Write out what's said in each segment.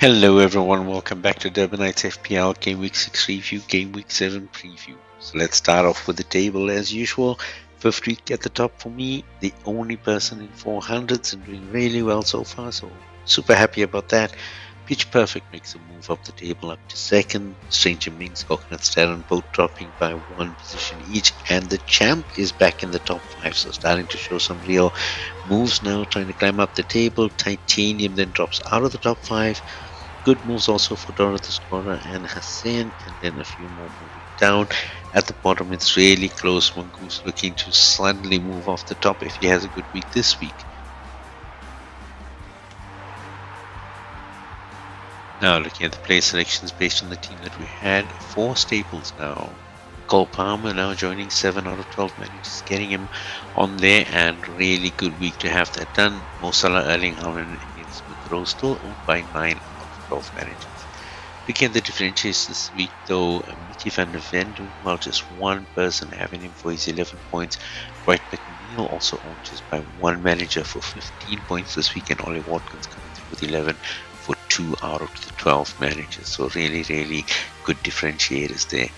Hello everyone, welcome back to Durbanites FPL Game Week 6 review, Game Week 7 preview. So let's start off with the table as usual. Fifth week at the top for me, the only person in 400s and doing really well so far, so super happy about that. Pitch Perfect makes a move up the table up to second. Stranger Mings, Coconut Staron both dropping by one position each, and the Champ is back in the top 5, so starting to show some real moves now, trying to climb up the table. Titanium then drops out of the top 5. Good moves also for Dorothy Scorer and Hassan, and then a few more moving down. At the bottom, it's really close. Mangoose looking to suddenly move off the top if he has a good week this week. Now, looking at the play selections based on the team that we had, 4 staples now. Cole Palmer now joining 7 out of 12 managers, getting him on there, and really good week to have that done. Mo Salah, Erling Haaland, and Smith Rowe still owned by 9 out of 12 managers. Looking at the differentials this week though, Mickey van der Ven doing well, just one person having him for his 11 points. Dwight McNeil also owned just by one manager for 15 points this week, and Ollie Watkins coming through with 11 for 2 out of the 12 managers. So really good differentiators there.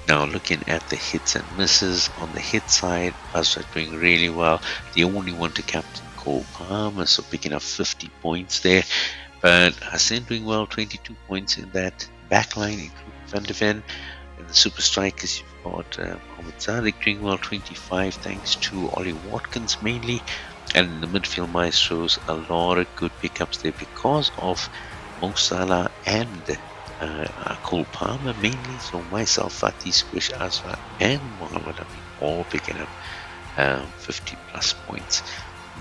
Now looking at the hits and misses, on the hit side, Azra doing really well. The only one to captain Cole Palmer, so picking up 50 points there. But Hassan doing well, 22 points in that backline, including Van de Ven. In the super strikers, you've got Mohamed Sadiq doing well, 25, thanks to Ollie Watkins mainly. And in the midfield maestros, a lot of good pickups there because of Mo Salah and Cole Palmer mainly. So myself, Fatih, Squish, Azra, and Mohamed have been all picking up 50 plus points.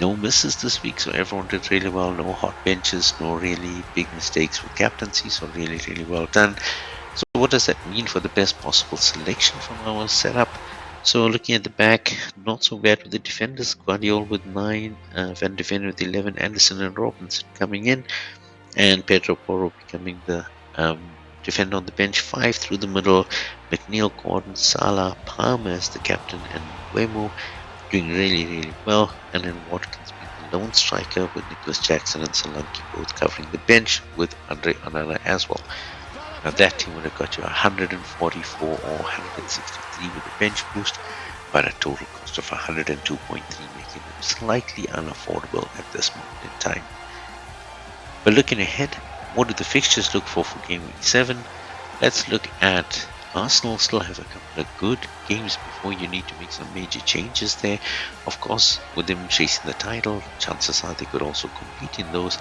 No misses this week, so everyone did really well. No hot benches, no really big mistakes with captaincy, so really well done. So what does that mean for the best possible selection from our setup? So looking at the back, not so bad with the defenders. Guardiola with 9, Van de Ven with 11, Anderson and Robinson coming in, and Pedro Porro becoming the defender on the bench. 5 through the middle, McNeil, Gordon, Salah, Palmer as the captain, and Wemo doing really well, and then Watkins being the lone striker with Nicholas Jackson and Solanke both covering the bench with Andre Onana as well. Now that team would have got you 144 or 163 with a bench boost, but a total cost of 102.3, making them slightly unaffordable at this moment in time. But looking ahead, what do the fixtures look for Game Week 7? Let's look at Arsenal. Still have a couple of good games before you need to make some major changes there. Of course, with them chasing the title, chances are they could also compete in those.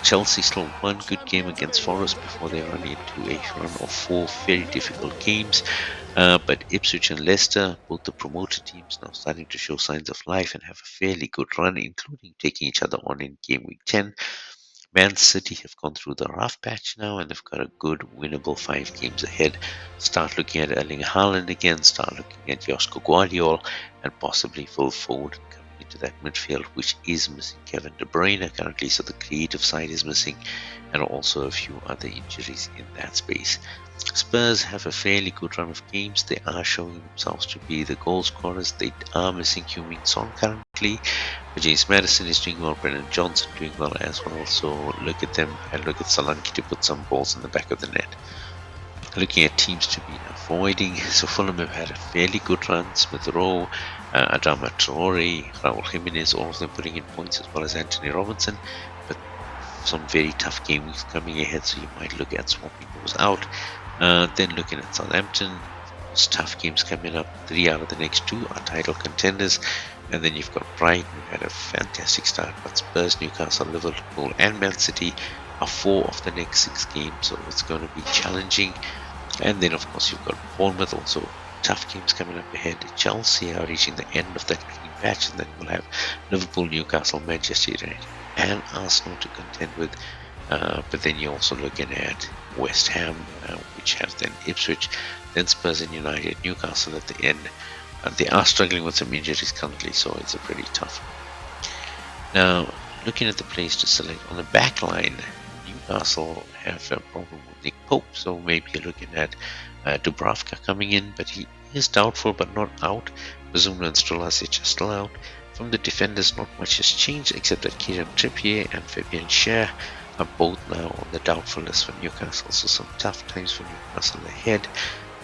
Chelsea still one good game against Forest before they run into a run of 4 very difficult games. But Ipswich and Leicester, both the promoted teams, now starting to show signs of life and have a fairly good run, including taking each other on in Game Week 10. Man City have gone through the rough patch now, and they've got a good winnable 5 games ahead. Start looking at Erling Haaland again, start looking at Josko Guardiola, and possibly Phil Foden coming into that midfield, which is missing Kevin De Bruyne currently, so the creative side is missing, and also a few other injuries in that space. Spurs have a fairly good run of games. They are showing themselves to be the goal scorers. They are missing Heung-min Son currently, but James Maddison is doing well, Brennan Johnson doing well as well. So look at them and look at Solanke to put some balls in the back of the net. Looking at teams to be avoiding, so Fulham have had a fairly good run. Smith Rowe, Adama Traore, Raul Jimenez, all of them putting in points, as well as Anthony Robinson. But some very tough games coming ahead, so you might look at swapping those out. Then looking at Southampton, tough games coming up. 3 out of the next 2 are title contenders. And then you've got Brighton, who had a fantastic start, but Spurs, Newcastle, Liverpool, and Man City are 4 of the next 6 games, so it's going to be challenging. And then, of course, you've got Bournemouth, also tough games coming up ahead. Chelsea are reaching the end of that green patch, and then we'll have Liverpool, Newcastle, Manchester United, and Arsenal to contend with. But then you're also looking at West Ham, which have then Ipswich, then Spurs and United, Newcastle at the end. They are struggling with some injuries currently, so it's a pretty tough one. Now, looking at the players to select on the back line, Newcastle have a problem with Nick Pope, so maybe you're looking at Dubravka coming in, but he is doubtful but not out. Bazuma and Strelasic are still out. From the defenders, not much has changed except that Kieran Trippier and Fabian Schär are both now on the doubtful list for Newcastle, so some tough times for Newcastle ahead.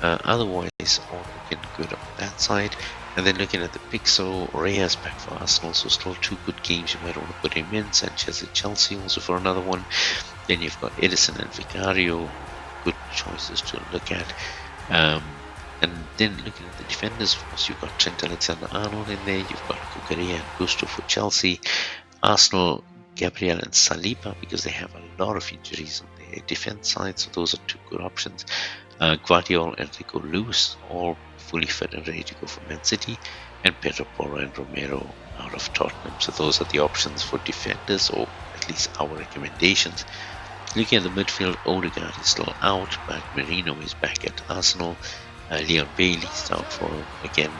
Otherwise, all looking good on that side. And then looking at the pick, so Reyes back for Arsenal, so still two good games you might want to put him in. Sanchez at Chelsea also for another one. Then you've got Edison and Vicario, good choices to look at. And then looking at the defenders, of course, you've got Trent Alexander-Arnold in there, you've got Cucurella and Gusto for Chelsea. Arsenal, Gabriel and Saliba, because they have a lot of injuries on their defense side, so those are two good options. Guardiola and Rico Lewis, all fully fit and ready to go for Man City, and Pedro Porro and Romero out of Tottenham. So those are the options for defenders, or at least our recommendations. Looking at the midfield, Odegaard is still out, but Merino is back at Arsenal. Leon Bailey's doubtful. Again,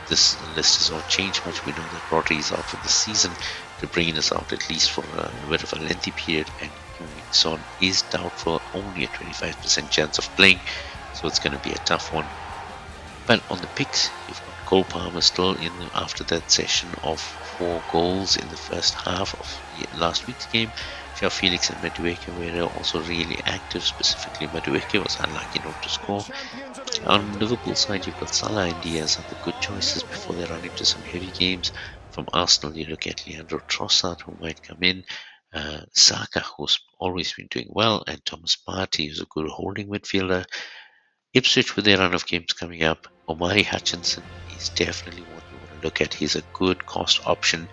this list has not changed much. We know that Rodri is out for the season. De Bruyne is out at least for a bit of a lengthy period, and Son is doubtful, only a 25% chance of playing, so it's going to be a tough one. But on the picks, you've got Cole Palmer still in after that session of 4 goals in the first half of last week's game. João Felix and Madueke were also really active, specifically Madueke was unlucky not to score. On Liverpool side, you've got Salah and Diaz are the good choices before they run into some heavy games. From Arsenal, you look at Leandro Trossard, who might come in, Saka, who's always been doing well, and Thomas Partey, who's a good holding midfielder. Ipswich, with their run of games coming up, Omari Hutchinson is definitely one you want to look at. He's a good cost option,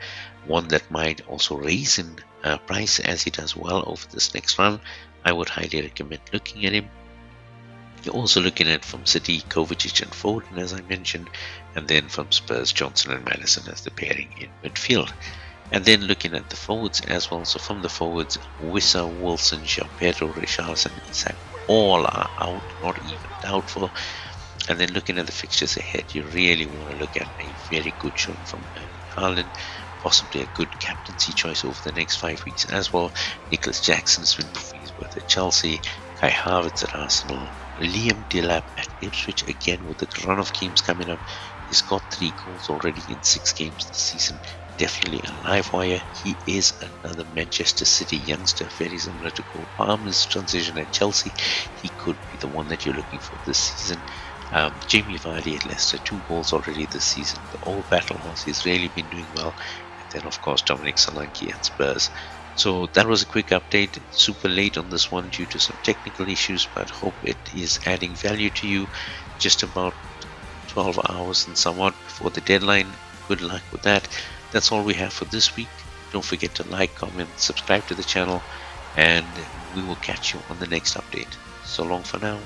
one that might also raise in price as he does well over this next run. I would highly recommend looking at him. You're also looking at from City, Kovacic and Foden, as I mentioned, and then from Spurs, Johnson and Madison as the pairing in midfield. And then looking at the forwards as well. So from the forwards, Wissa, Wilson, João Pedro, Richarlison, Isak, all are out, not even doubtful. And then looking at the fixtures ahead, you really want to look at a very good showing from Haaland, possibly a good captaincy choice over the next 5 weeks as well. Nicholas Jackson's been proving his worth at Chelsea, Kai Havertz at Arsenal, Liam Delap at Ipswich, again with the run of games coming up. He's got 3 goals already in 6 games this season. Definitely a live wire. He is another Manchester City youngster, very similar to Cole Palmer's transition at Chelsea. He could be the one that you're looking for this season. Jamie Vardy at Leicester, 2 goals already this season. The old battle horse, he's really been doing well. And then of course Dominic Solanke at Spurs. So that was a quick update, super late on this one due to some technical issues, but hope it is adding value to you. Just about 12 hours and somewhat before the deadline. Good luck with that. That's all we have for this week. Don't forget to like, comment, subscribe to the channel, and we will catch you on the next update. So long for now.